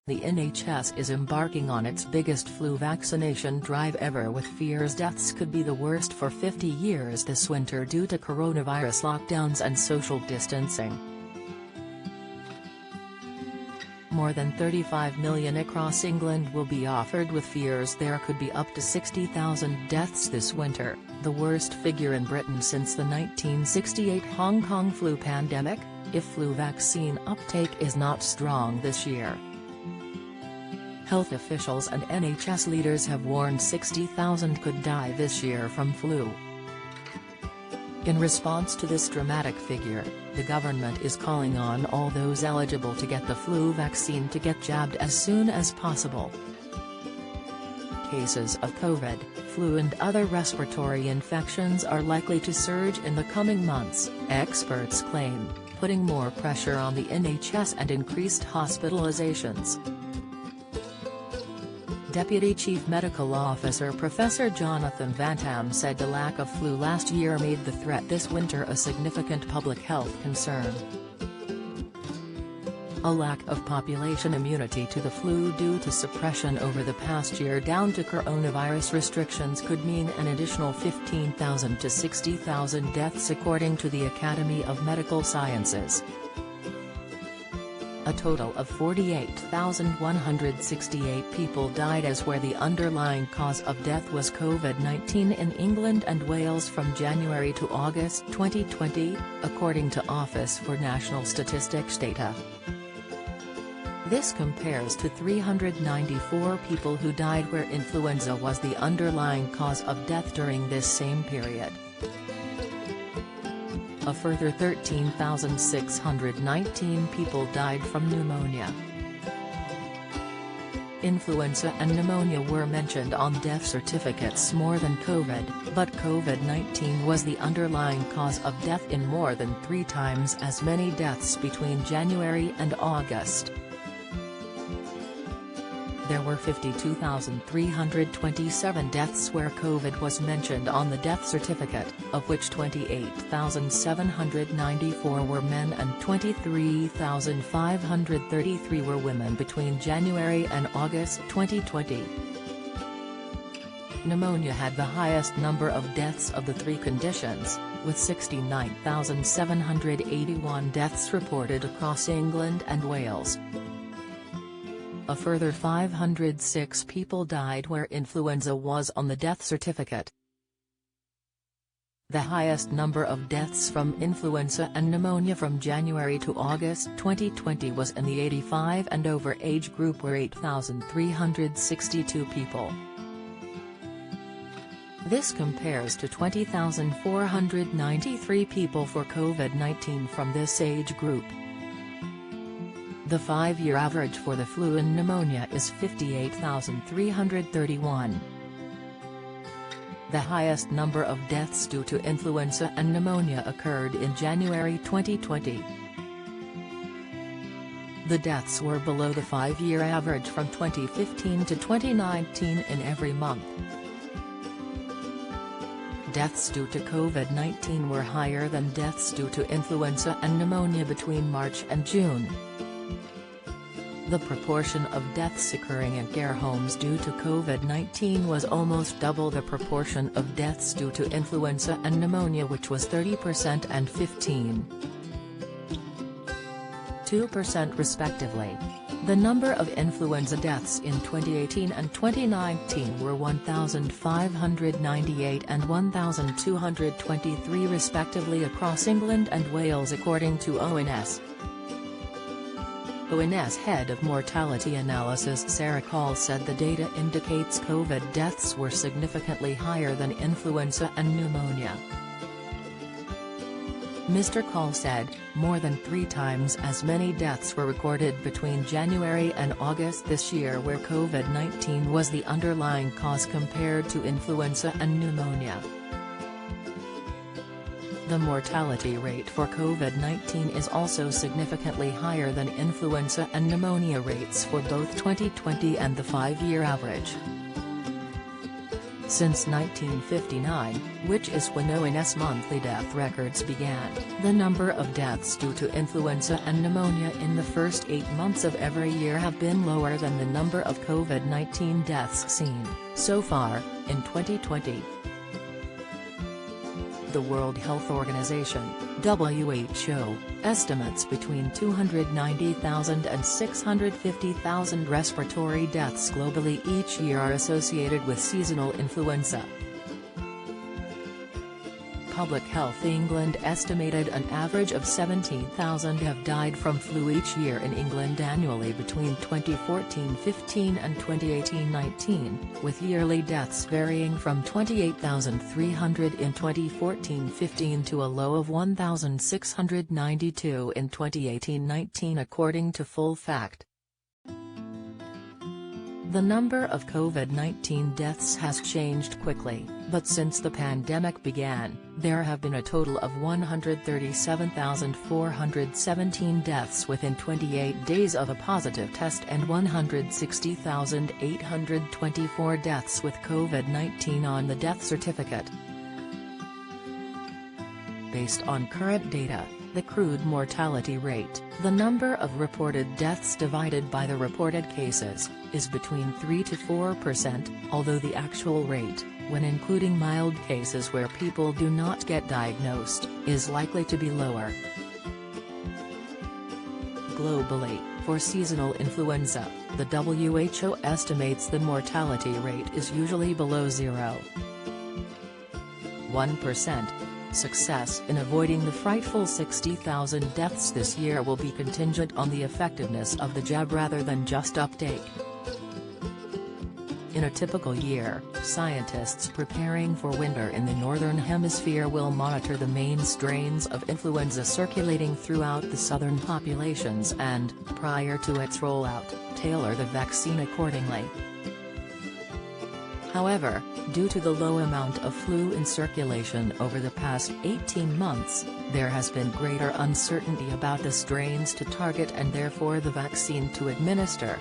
The NHS is embarking on its biggest flu vaccination drive ever, with fears deaths could be the worst for 50 years this winter due to coronavirus lockdowns and social distancing. More than 35 million across England will be offered, with fears there could be up to 60,000 deaths this winter, the worst figure in Britain since the 1968 Hong Kong flu pandemic, if flu vaccine uptake is not strong this year. Health officials and NHS leaders have warned 60,000 could die this year from flu. In response to this dramatic figure, the government is calling on all those eligible to get the flu vaccine to get jabbed as soon as possible. Cases of COVID, flu and other respiratory infections are likely to surge in the coming months, experts claim, putting more pressure on the NHS and increased hospitalizations. Deputy Chief Medical Officer Professor Jonathan Vantham said the lack of flu last year made the threat this winter a significant public health concern. A lack of population immunity to the flu due to suppression over the past year down to coronavirus restrictions could mean an additional 15,000 to 60,000 deaths, according to the Academy of Medical Sciences. A total of 48,168 people died as where the underlying cause of death was COVID-19 in England and Wales from January to August 2020, according to Office for National Statistics data. This compares to 394 people who died where influenza was the underlying cause of death during this same period. A further 13,619 people died from pneumonia. Influenza and pneumonia were mentioned on death certificates more than COVID, but COVID-19 was the underlying cause of death in more than 3 times as many deaths between January and August. There were 52,327 deaths where COVID was mentioned on the death certificate, of which 28,794 were men and 23,533 were women between January and August 2020. Pneumonia had the highest number of deaths of the 3 conditions, with 69,781 deaths reported across England and Wales. A further 506 people died where influenza was on the death certificate. The highest number of deaths from influenza and pneumonia from January to August 2020 was in the 85 and over age group, where 8,362 people. This compares to 20,493 people for COVID-19 from this age group. The 5-year average for the flu and pneumonia is 58,331. The highest number of deaths due to influenza and pneumonia occurred in January 2020. The deaths were below the 5-year average from 2015 to 2019 in every month. Deaths due to COVID-19 were higher than deaths due to influenza and pneumonia between March and June. The proportion of deaths occurring in care homes due to COVID-19 was almost double the proportion of deaths due to influenza and pneumonia, which was 30% and 15.2% respectively. The number of influenza deaths in 2018 and 2019 were 1,598 and 1,223 respectively across England and Wales, according to ONS. ONS head of mortality analysis Sarah Call said the data indicates COVID deaths were significantly higher than influenza and pneumonia. Mr. Call said, more than 3 times as many deaths were recorded between January and August this year where COVID-19 was the underlying cause compared to influenza and pneumonia. The mortality rate for COVID-19 is also significantly higher than influenza and pneumonia rates for both 2020 and the 5-year average. Since 1959, which is when ONS monthly death records began, the number of deaths due to influenza and pneumonia in the first 8 months of every year have been lower than the number of COVID-19 deaths seen so far in 2020. The World Health Organization (WHO) estimates between 290,000 and 650,000 respiratory deaths globally each year are associated with seasonal influenza. Public Health England estimated an average of 17,000 have died from flu each year in England annually between 2014-15 and 2018-19, with yearly deaths varying from 28,300 in 2014-15 to a low of 1,692 in 2018-19 according to Full Fact. The number of COVID-19 deaths has changed quickly, but since the pandemic began, there have been a total of 137,417 deaths within 28 days of a positive test and 160,824 deaths with COVID-19 on the death certificate. Based on current data, the crude mortality rate, the number of reported deaths divided by the reported cases, is between 3 to 4%, although the actual rate, when including mild cases where people do not get diagnosed, is likely to be lower. Globally, for seasonal influenza, the WHO estimates the mortality rate is usually below 0.1%. Success in avoiding the frightful 60,000 deaths this year will be contingent on the effectiveness of the jab rather than just uptake. In a typical year, scientists preparing for winter in the Northern Hemisphere will monitor the main strains of influenza circulating throughout the southern populations and, prior to its rollout, tailor the vaccine accordingly. However, due to the low amount of flu in circulation over the past 18 months, there has been greater uncertainty about the strains to target and therefore the vaccine to administer,